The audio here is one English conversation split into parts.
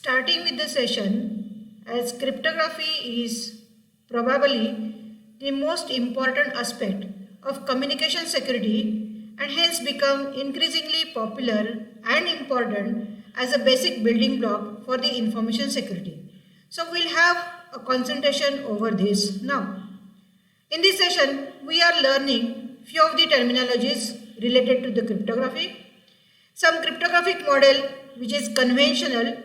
Starting with the session, as cryptography is probably the most important aspect of communication security and hence become increasingly popular and important as a basic building block for the information security. So we'll have a concentration over this now. In this session, we are learning few of the terminologies related to the cryptography, some cryptographic model which is conventional,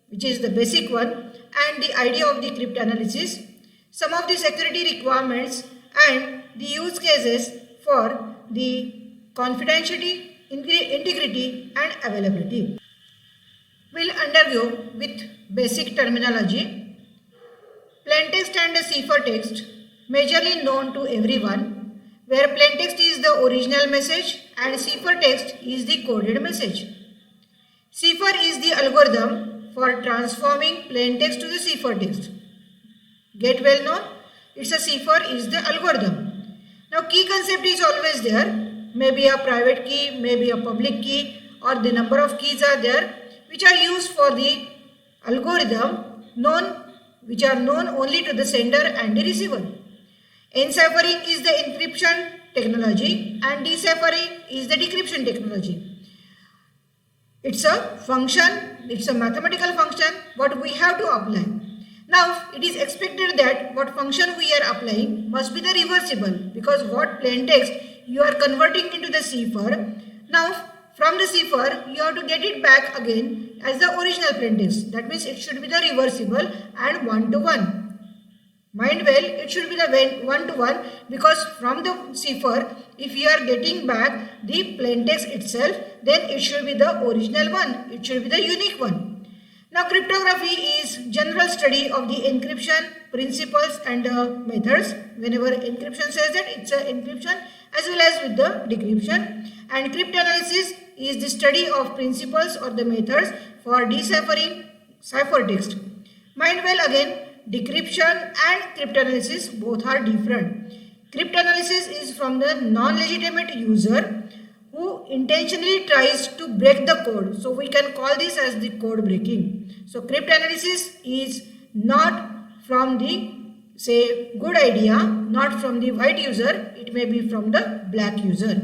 which is the basic one, and the idea of the cryptanalysis, some of the security requirements and the use cases for the confidentiality, integrity and availability. We'll undergo with basic terminology. Plaintext and the ciphertext, majorly known to everyone, where plaintext is the original message and ciphertext is the coded message. Cipher is the algorithm for transforming plaintext to the ciphertext. Get well known? It's a cipher is the algorithm. Now key concept is always there. Maybe a private key, maybe a public key, or the number of keys are there which are used for the algorithm which are known only to the sender and the receiver. Enciphering is the encryption technology and deciphering is the decryption technology. It's a function, it's a mathematical function what we have to apply. Now it is expected that what function we are applying must be the reversible, because what plaintext you are converting into the cipher. Now from the cipher you have to get it back again as the original plaintext. That means it should be the reversible and one-to-one. Mind well, it should be the one-to-one, because from the cipher, if you are getting back the plaintext itself, then it should be the original one. It should be the unique one. Now, cryptography is general study of the encryption principles and methods. Whenever encryption says that, it's an encryption as well as with the decryption. And cryptanalysis is the study of principles or the methods for deciphering ciphertext. Mind well again, decryption and cryptanalysis both are different. Cryptanalysis is from the non-legitimate user who intentionally tries to break the code. So we can call this as the code breaking. So cryptanalysis is not from the good idea, not from the white user, it may be from the black user.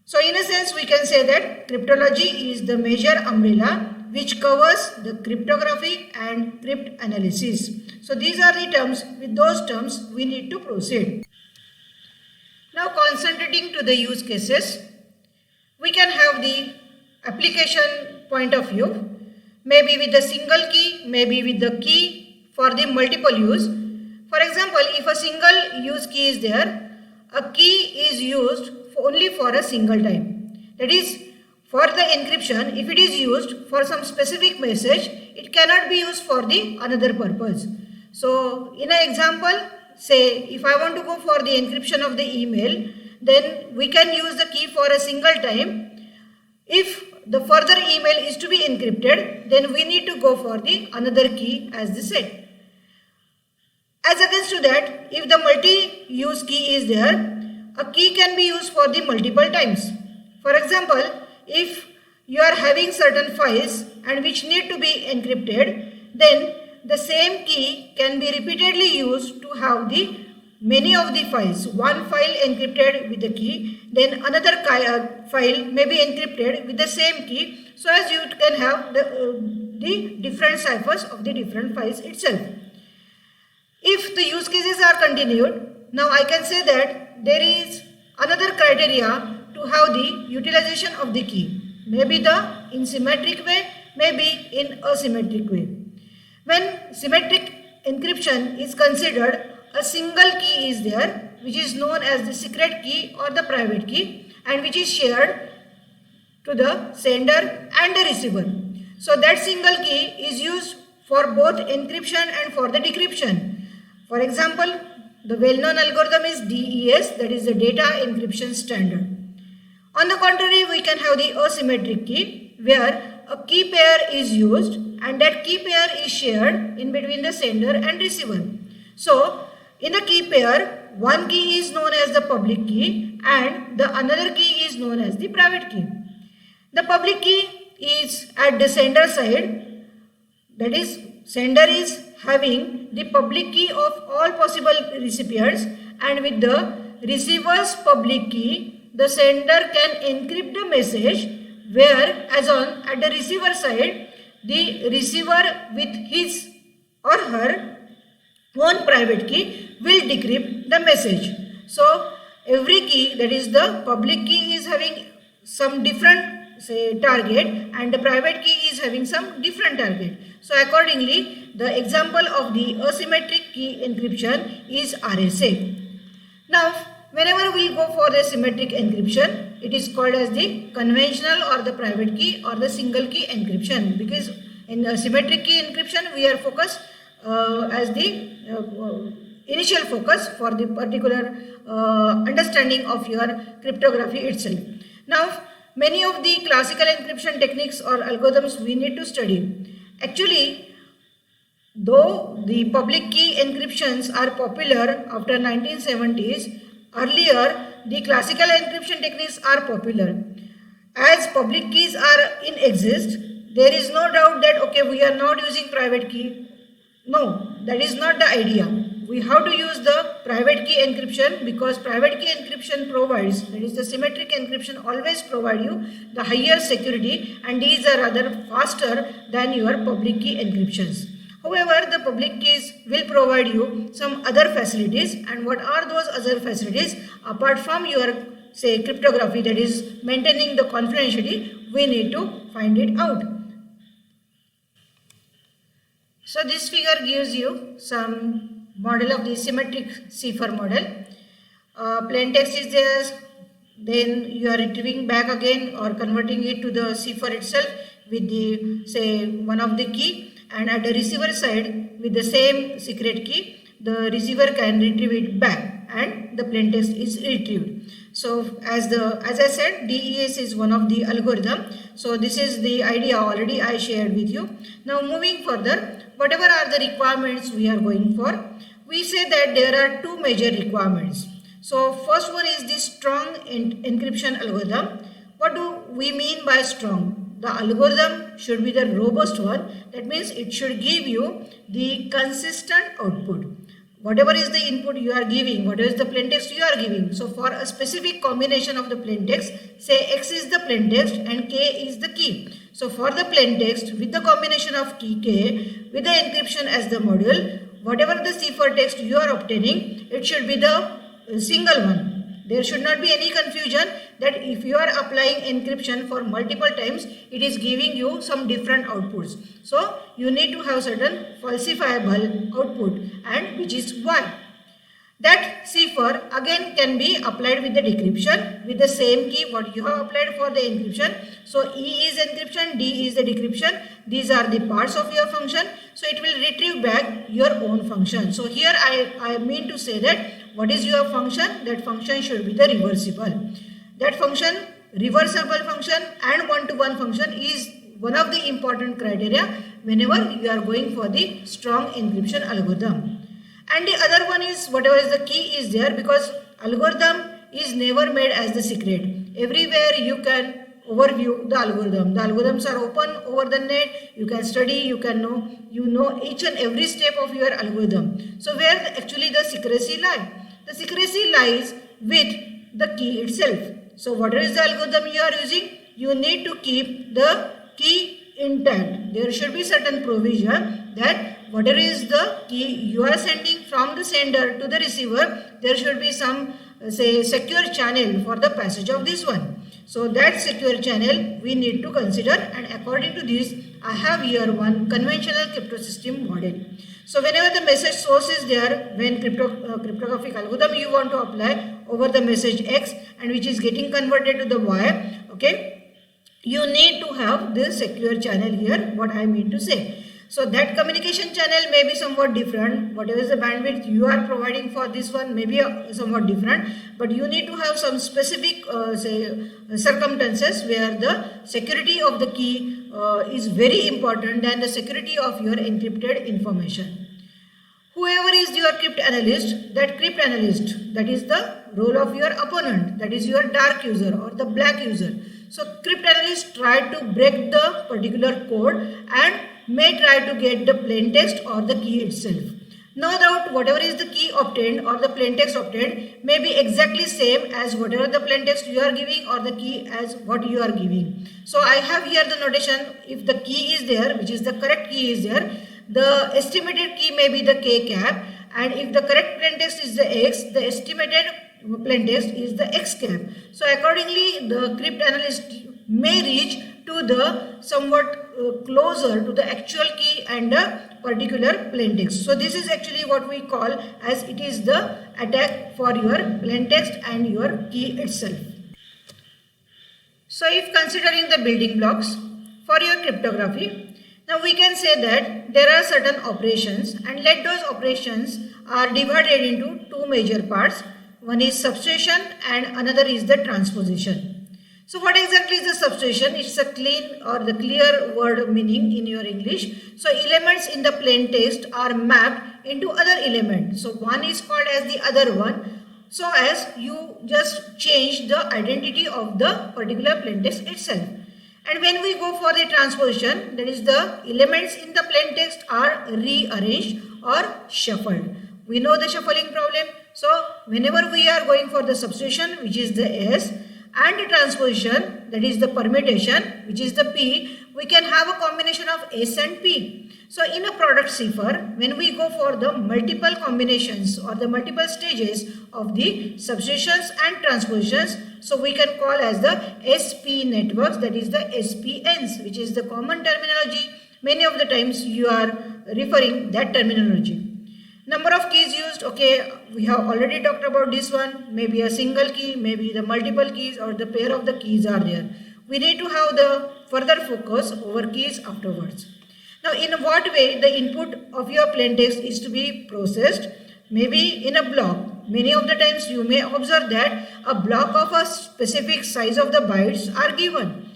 So in a sense we can say that cryptology is the major umbrella which covers the cryptography and cryptanalysis. So these are the terms. With those terms we need to proceed. Now concentrating to the use cases, we can have the application point of view, maybe with the single key, maybe with the key for the multiple use. For example, if a single use key is there, a key is used only for a single time. That is, for the encryption, if it is used for some specific message, it cannot be used for the another purpose. So in an example, say if I want to go for the encryption of the email, then we can use the key for a single time. If the further email is to be encrypted, then we need to go for the another key as the set. As against to that, if the multi-use key is there, a key can be used for the multiple times. For example, if you are having certain files and which need to be encrypted, then the same key can be repeatedly used to have the many of the files. One file encrypted with the key, then another file may be encrypted with the same key, so as you can have the different ciphers of the different files itself. If the use cases are continued, now I can say that there is another criteria to have the utilization of the key. Maybe the in symmetric way, maybe in asymmetric way. When symmetric encryption is considered, a single key is there which is known as the secret key or the private key, and which is shared to the sender and the receiver. So that single key is used for both encryption and for the decryption. For example, the well-known algorithm is DES, that is the data encryption standard. On the contrary, we can have the asymmetric key where a key pair is used and that key pair is shared in between the sender and receiver. So in the key pair, one key is known as the public key and the another key is known as the private key. The public key is at the sender side, that is, sender is having the public key of all possible recipients, and with the receiver's public key, the sender can encrypt the message, where as on at the receiver side, the receiver with his or her own private key will decrypt the message. So every key, that is the public key, is having some different, say, target, and the private key is having some different target. So accordingly, the example of the asymmetric key encryption is RSA. Now, whenever we go for the symmetric encryption, it is called as the conventional or the private key or the single key encryption, because in the symmetric key encryption we are focused as the initial focus for the particular understanding of your cryptography itself. Now, many of the classical encryption techniques or algorithms we need to study. Actually, though the public key encryptions are popular after 1970s, earlier the classical encryption techniques are popular. As public keys are in exist, there is no doubt that okay, we are not using private key. No, that is not the idea. We have to use the private key encryption, because private key encryption provides, that is the symmetric encryption always provide you the higher security, and these are rather faster than your public key encryptions. However, the public keys will provide you some other facilities, and what are those other facilities apart from your, say, cryptography, that is maintaining the confidentiality, we need to find it out. So this figure gives you some model of the symmetric cipher model. Plain text is there, then you are retrieving back again or converting it to the cipher itself with the, say, one of the key, and at the receiver side with the same secret key, the receiver can retrieve it back and the plain text is retrieved. So as I said, DES is one of the algorithm. So this is the idea already I shared with you. Now moving further, whatever are the requirements we are going for, we say that there are two major requirements. So first one is the strong encryption algorithm. What do we mean by strong? The algorithm should be the robust one. That means it should give you the consistent output. Whatever is the input you are giving, whatever is the plaintext you are giving. So for a specific combination of the plaintext, say X is the plaintext and K is the key. So for the plaintext with the combination of key K with the encryption as the module, whatever the cipher text you are obtaining, it should be the single one. There should not be any confusion that if you are applying encryption for multiple times, it is giving you some different outputs. So you need to have certain falsifiable output, and which is Y. That cipher again can be applied with the decryption with the same key what you have applied for the encryption. So E is encryption, D is the decryption. These are the parts of your function. So it will retrieve back your own function. So here I mean to say that what is your function? That function should be the reversible. That function, reversible function and one-to-one function, is one of the important criteria whenever you are going for the strong encryption algorithm. And the other one is whatever is the key is there, because algorithm is never made as the secret. Everywhere you can overview the algorithm. The algorithms are open over the net. You can study, you can know, you know each and every step of your algorithm. So where actually the secrecy lies? The secrecy lies with the key itself. So whatever is the algorithm you are using, you need to keep the key intact. There should be certain provision that whatever is the key you are sending from the sender to the receiver, there should be some, say, secure channel for the passage of this one. So that secure channel we need to consider, and according to this, I have here one conventional crypto system model. So whenever the message source is there, when cryptographic algorithm you want to apply over the message X and which is getting converted to the Y, okay, you need to have this secure channel here, what I mean to say. So that communication channel may be somewhat different. Whatever is the bandwidth you are providing for this one may be somewhat different, but you need to have some specific circumstances where the security of the key is very important than the security of your encrypted information. Whoever is your crypt analyst, that is the role of your opponent, that is your dark user or the black user. So crypt analyst try to break the particular code and may try to get the plain text or the key itself. No doubt whatever is the key obtained or the plain text obtained may be exactly same as whatever the plain text you are giving or the key as what you are giving. So I have here the notation, if the key is there, which is the correct key is there, the estimated key may be the k cap, and if the correct plain text is the x, the estimated plain text is the x cap. So accordingly the cryptanalyst may reach to the somewhat closer to the actual key and the particular plain text. So this is actually what we call as it is the attack for your plain text and your key itself. So if considering the building blocks for your cryptography, now we can say that there are certain operations, and let those operations are divided into two major parts. One is substitution and another is the transposition. So what exactly is the substitution? It's a clean or the clear word meaning in your English. So elements in the plain text are mapped into other elements. So one is called as the other one, so as you just change the identity of the particular plain text itself. And when we go for the transposition, that is the elements in the plain text are rearranged or shuffled. We know the shuffling problem. So whenever we are going for the substitution, which is the S, and the transposition, that is the permutation, which is the P, we can have a combination of S and P. So in a product cipher, when we go for the multiple combinations or the multiple stages of the substitutions and transpositions, so we can call as the SP networks, that is the SPNs, which is the common terminology. Many of the times you are referring that terminology. Number of keys used, okay, we have already talked about this one. Maybe a single key, maybe the multiple keys or the pair of the keys are there. We need to have the further focus over keys afterwards. Now in what way the input of your plain text is to be processed? Maybe in a block. Many of the times you may observe that a block of a specific size of the bytes are given.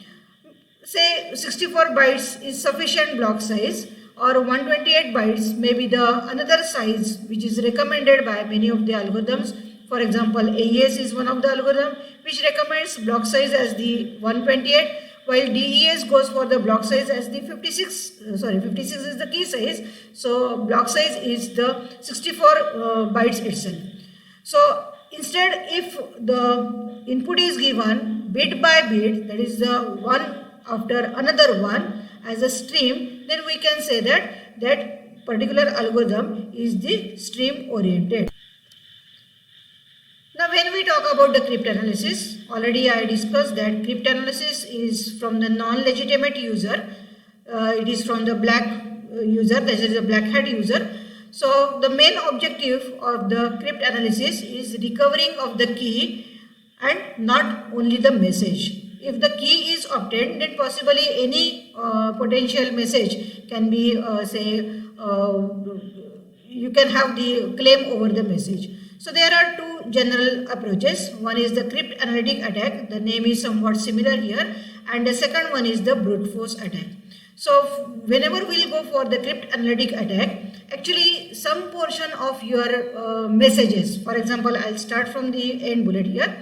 Say 64 bytes is sufficient block size, or 128 bytes may be the another size which is recommended by many of the algorithms. For example, AES is one of the algorithm which recommends block size as the 128, while DES goes for the block size as the 56 is the key size. So block size is the 64 bytes itself. So instead, if the input is given bit by bit, that is the one after another one as a stream, then we can say that that particular algorithm is the stream oriented. Now when we talk about the cryptanalysis, already I discussed that cryptanalysis is from the non-legitimate user. It is from the black user, that is the black hat user. So the main objective of the cryptanalysis is recovering of the key and not only the message. If the key is obtained, then possibly any potential message can be you can have the claim over the message. So there are two general approaches. One is the cryptanalytic attack. The name is somewhat similar here. And the second one is the brute force attack. So whenever we'll go for the cryptanalytic attack, actually some portion of your messages, for example, I'll start from the end bullet here.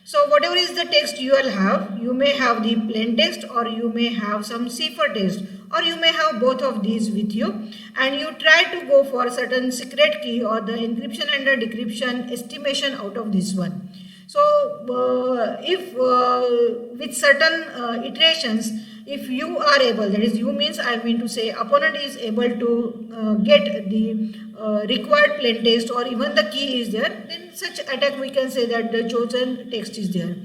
So whatever is the text you will have, you may have the plain text or you may have some cipher text, or you may have both of these with you, and you try to go for a certain secret key or the encryption and the decryption estimation out of this one. So if with certain iterations, if you are able, that is you means I mean to say opponent is able to get the required plain text or even the key is there, then such attack we can say that the chosen text is there.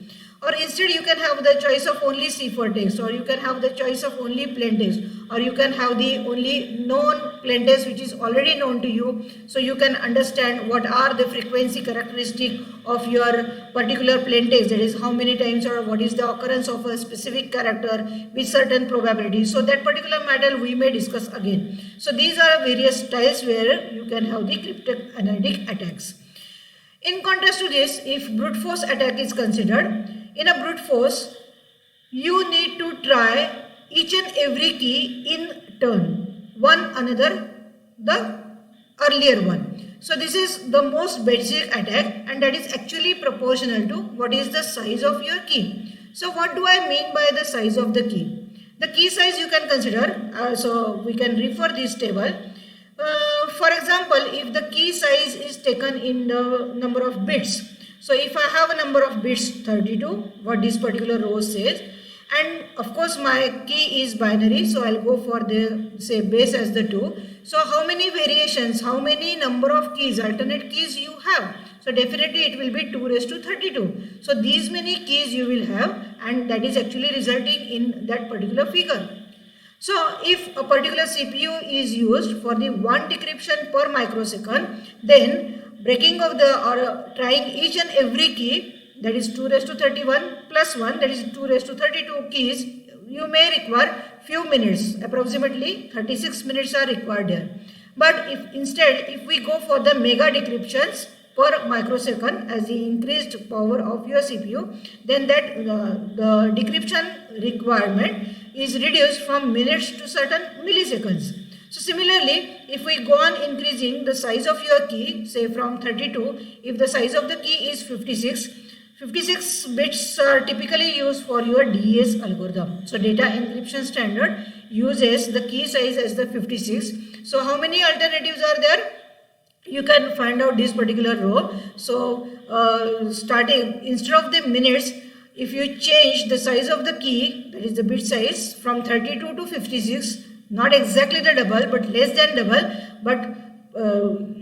Or instead you can have the choice of only cipher text, or you can have the choice of only plain text, or you can have the only known plain text which is already known to you, so you can understand what are the frequency characteristic of your particular plain text, that is how many times or what is the occurrence of a specific character with certain probability. So that particular matter we may discuss again. So these are various styles where you can have the cryptanalytic attacks. In contrast to this, if brute force attack is considered, in a brute force, you need to try each and every key in turn, one another the earlier one. So this is the most basic attack, and that is actually proportional to what is the size of your key. So what do I mean by the size of the key? The key size you can consider, so we can refer this table. For example, if the key size is taken in the number of bits, so if I have a number of bits 32, what this particular row says, and of course my key is binary, so I'll go for the say base as the 2. So how many variations, how many number of keys, alternate keys you have? So definitely it will be 2 raised to 32. So these many keys you will have, and that is actually resulting in that particular figure. So if a particular CPU is used for the one decryption per microsecond, then breaking of the or trying each and every key, that is 2 raised to 31 plus 1, that is 2 raised to 32 keys, you may require few minutes, approximately 36 minutes are required here. But if we go for the mega decryptions per microsecond as the increased power of your CPU, then that the decryption requirement is reduced from minutes to certain milliseconds. So similarly, if we go on increasing the size of your key, say from 32, if the size of the key is 56 bits are typically used for your DES algorithm. So data encryption standard uses the key size as the 56. So how many alternatives are there? You can find out this particular row. So starting instead of the minutes, if you change the size of the key, that is the bit size, from 32 to 56, not exactly the double but less than double, but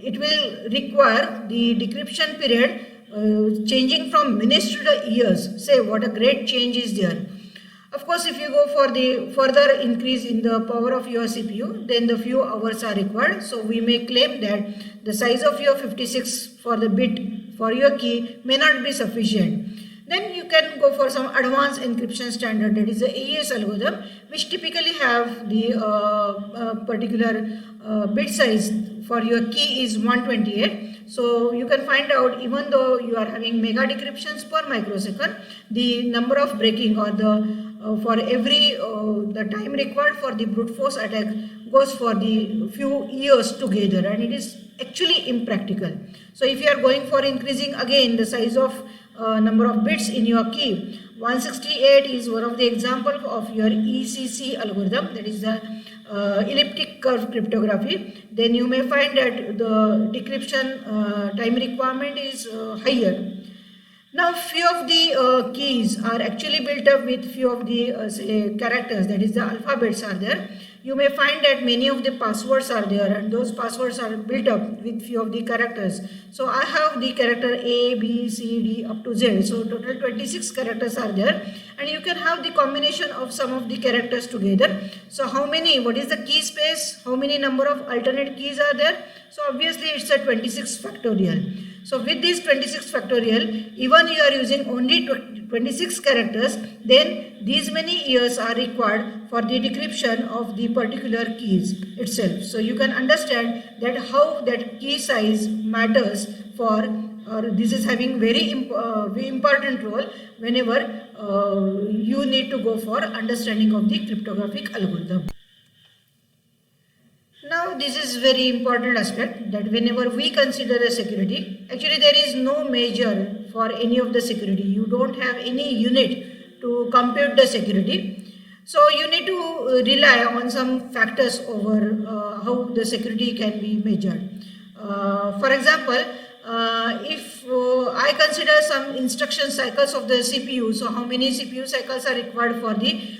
it will require the decryption period changing from minutes to the years. Say what a great change is there. Of course, if you go for the further increase in the power of your CPU, then the few hours are required. So we may claim that the size of your 56 for the bit for your key may not be sufficient. Then you can go for some advanced encryption standard, that is the AES algorithm, which typically have the particular bit size for your key is 128. So you can find out, even though you are having mega decryptions per microsecond, the number of breaking or the for every the time required for the brute force attack goes for the few years together, and it is actually impractical. So if you are going for increasing again the size of number of bits in your key, 168 is one of the example of your ECC algorithm, that is the elliptic curve cryptography. Then you may find that the decryption time requirement is higher. Now few of the keys are actually built up with few of the say characters, that is the alphabets are there. You may find that many of the passwords are there, and those passwords are built up with few of the characters. So I have the character A, B, C, D up to Z. So total 26 characters are there, and you can have the combination of some of the characters together. So how many, what is the key space, how many number of alternate keys are there? So obviously it's a 26 factorial. So with this 26 factorial, even you are using only 26 characters, then these many years are required for the decryption of the particular keys itself. So you can understand that how that key size matters for, or this is having very important role whenever you need to go for understanding of the cryptographic algorithm. Now this is very important aspect, that whenever we consider a security, actually there is no measure for any of the security. You don't have any unit to compute the security. So you need to rely on some factors over how the security can be measured. For example, if I consider some instruction cycles of the CPU, so how many CPU cycles are required for the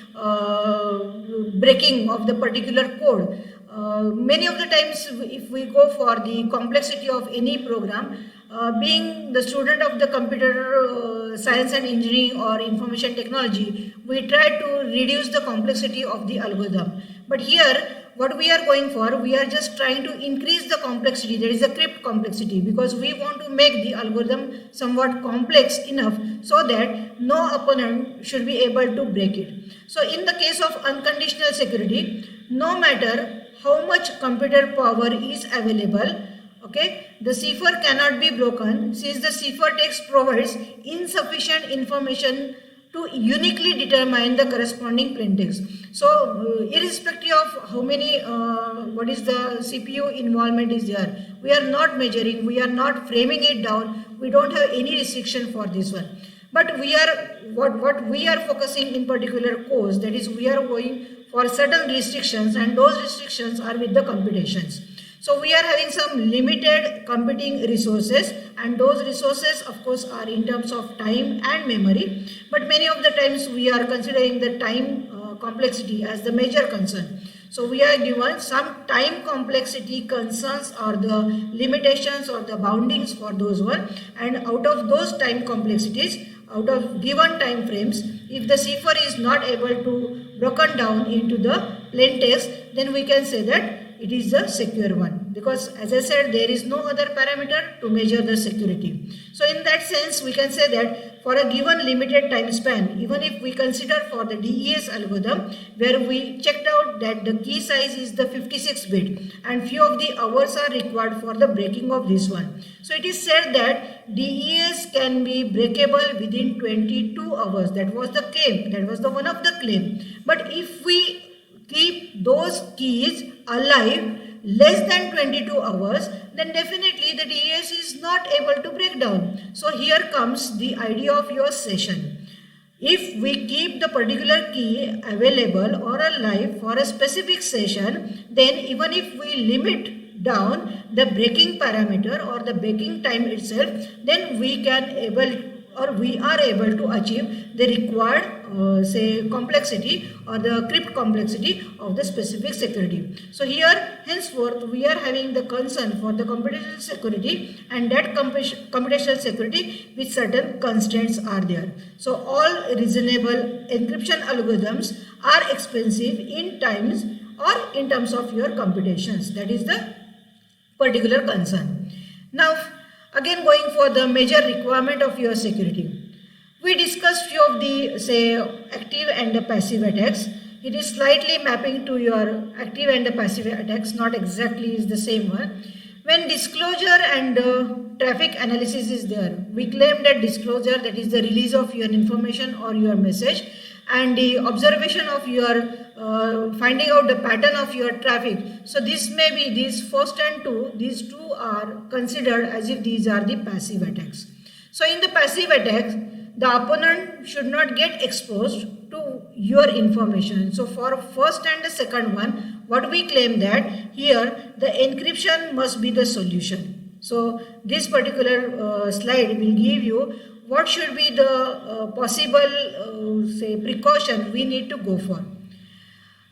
breaking of the particular code. Many of the times if we go for the complexity of any program, being the student of the computer science and engineering or information technology, we try to reduce the complexity of the algorithm. But here what we are going for, we are just trying to increase the complexity, that is the crypt complexity, because we want to make the algorithm somewhat complex enough so that no opponent should be able to break it. So in the case of unconditional security, no matter how much computer power is available, okay, the cipher cannot be broken, since the ciphertext provides insufficient information to uniquely determine the corresponding plaintext. So irrespective of how many what is the CPU involvement is there, we are not measuring, we are not framing it down, we don't have any restriction for this one. But what we are focusing in particular course, that is we are going for certain restrictions, and those restrictions are with the computations. So we are having some limited computing resources, and those resources of course are in terms of time and memory, but many of the times we are considering the time complexity as the major concern. So we are given some time complexity concerns or the limitations or the boundings for those one, and out of those time complexities, out of given time frames, if the cipher is not able to broken down into the plain text, then we can say that it is the secure one, because as I said, there is no other parameter to measure the security. So in that sense, we can say that for a given limited time span, even if we consider for the DES algorithm, where we checked out that the key size is the 56 bit and few of the hours are required for the breaking of this one. So it is said that DES can be breakable within 22 hours. That was the claim. That was the one of the claim. But if we keep those keys alive less than 22 hours, then definitely the DES is not able to break down. So here comes the idea of your session. If we keep the particular key available or alive for a specific session, then even if we limit down the breaking parameter or the breaking time itself, then we are able to achieve the required say complexity or the crypt complexity of the specific security. So here henceforth we are having the concern for the computational security, and that computational security with certain constraints are there. So all reasonable encryption algorithms are expensive in times or in terms of your computations. That is the particular concern. Now again, going for the major requirement of your security. We discussed few of the say active and the passive attacks. It is slightly mapping to your active and the passive attacks, not exactly is the same one. When disclosure and traffic analysis is there, we claim that disclosure, that is the release of your information or your message, and the observation of your finding out the pattern of your traffic. So this may be these first and two, these two are considered as if these are the passive attacks. So in the passive attacks, the opponent should not get exposed to your information. So for first and the second one, what we claim that here the encryption must be the solution. So this particular slide will give you what should be the possible say precaution we need to go for.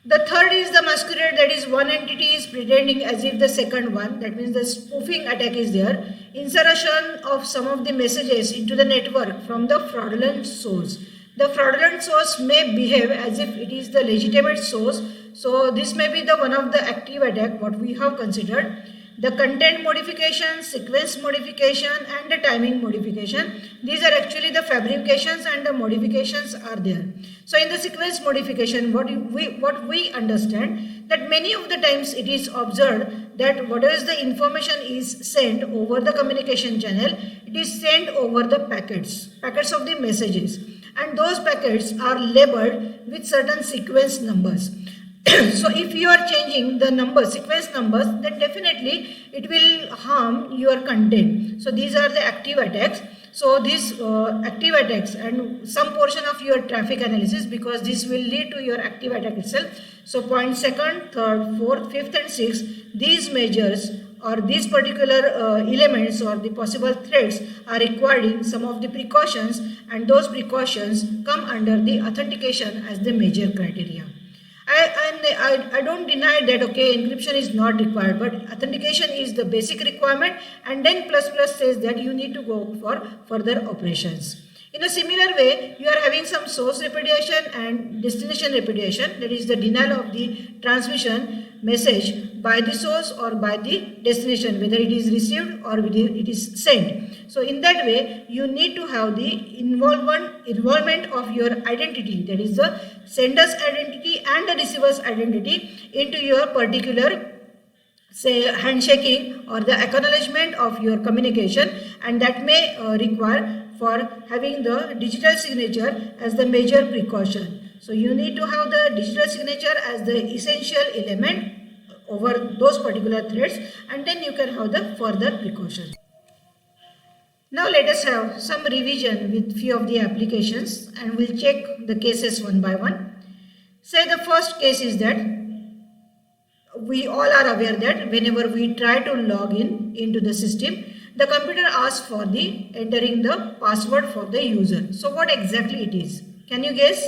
The third is the masquerade, that is one entity is pretending as if the second one, that means the spoofing attack is there. Insertion of some of the messages into the network from the fraudulent source. The fraudulent source may behave as if it is the legitimate source. So this may be the one of the active attack what we have considered. The content modification, sequence modification and the timing modification, these are actually the fabrications and the modifications are there. So in the sequence modification, what we understand that many of the times it is observed that whatever the information is sent over the communication channel, it is sent over the packets of the messages, and those packets are labeled with certain sequence numbers. So if you are changing the numbers, sequence numbers, then definitely it will harm your content. So these are the active attacks. So these active attacks and some portion of your traffic analysis, because this will lead to your active attack itself. So point second, third, fourth, fifth and sixth, these measures or these particular elements or the possible threats are requiring some of the precautions, and those precautions come under the authentication as the major criteria. I don't deny that okay, encryption is not required, but authentication is the basic requirement, and then plus says that you need to go for further operations. In a similar way, you are having some source repudiation and destination repudiation, that is the denial of the transmission message by the source or by the destination, whether it is received or it is sent. So in that way, you need to have the involvement of your identity, that is the sender's identity and the receiver's identity into your particular say handshaking or the acknowledgement of your communication, and that may require for having the digital signature as the major precaution. So you need to have the digital signature as the essential element over those particular threads, and then you can have the further precautions. Now let us have some revision with few of the applications and we'll check the cases one by one. Say the first case is that we all are aware that whenever we try to log in into the system, the computer asks for the entering the password for the user. So what exactly it is? Can you guess?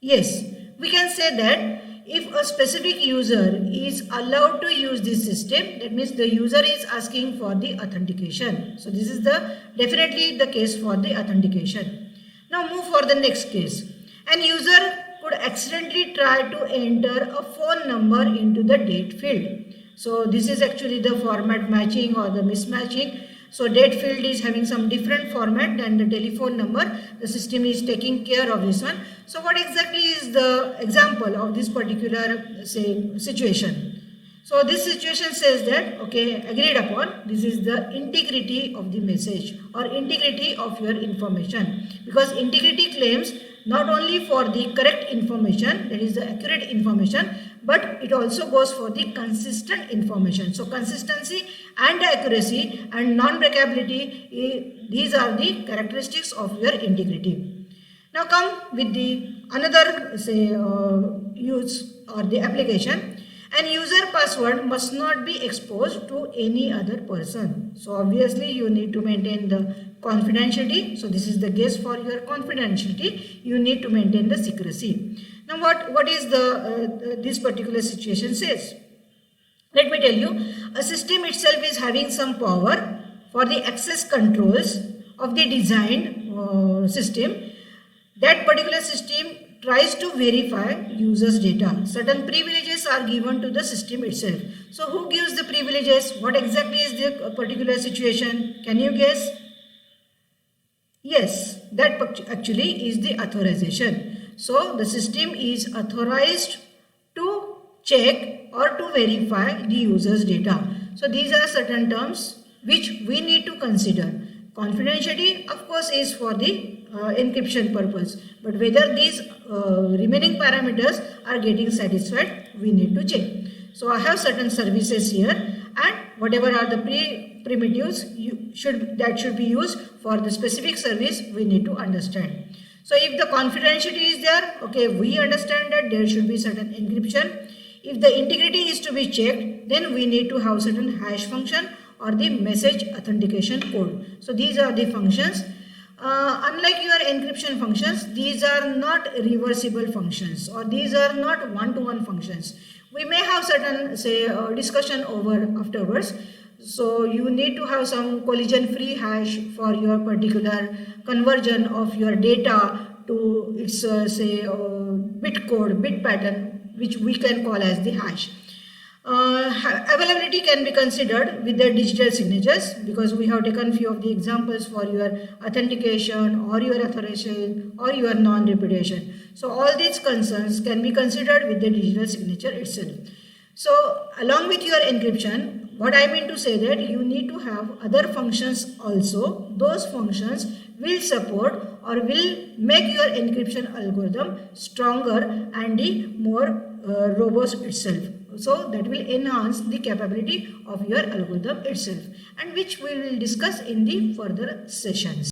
Yes, we can say that if a specific user is allowed to use this system, that means the user is asking for the authentication. So this is definitely the case for the authentication. Now move for the next case. An user could accidentally try to enter a phone number into the date field. So this is actually the format matching or the mismatching. So date field is having some different format than the telephone number. The system is taking care of this one. So what exactly is the example of this particular situation? So this situation says that, okay, agreed upon, this is the integrity of the message or integrity of your information, because integrity claims not only for the correct information, that is the accurate information, but it also goes for the consistent information. So consistency and accuracy and non-breakability, these are the characteristics of your integrity. Now come with the another use or the application. An user password must not be exposed to any other person. So obviously you need to maintain the confidentiality. So this is the case for your confidentiality. You need to maintain the secrecy. Now what is this particular situation says? Let me tell you, a system itself is having some power for the access controls of the designed system. That particular system tries to verify users' data. Certain privileges are given to the system itself. So who gives the privileges? What exactly is the particular situation? Can you guess? Yes, that actually is the authorization. So the system is authorized to check or to verify the user's data. So these are certain terms which we need to consider. Confidentiality, of course, is for the encryption purpose, but whether these remaining parameters are getting satisfied, we need to check. So I have certain services here, and whatever are the primitives that should be used for the specific service, we need to understand. So if the confidentiality is there, okay, we understand that there should be certain encryption. If the integrity is to be checked, then we need to have certain hash function or the message authentication code. So these are the functions. Unlike your encryption functions, these are not reversible functions or these are not one-to-one functions. We may have certain discussion over afterwards. So you need to have some collision-free hash for your particular conversion of your data to its bit code, bit pattern, which we can call as the hash. Availability can be considered with the digital signatures, because we have taken few of the examples for your authentication or your authorization or your non-repudiation. So all these concerns can be considered with the digital signature itself. So along with your encryption, what I mean to say that you need to have other functions also. Those functions will support or will make your encryption algorithm stronger and more robust itself. So that will enhance the capability of your algorithm itself, and which we will discuss in the further sessions.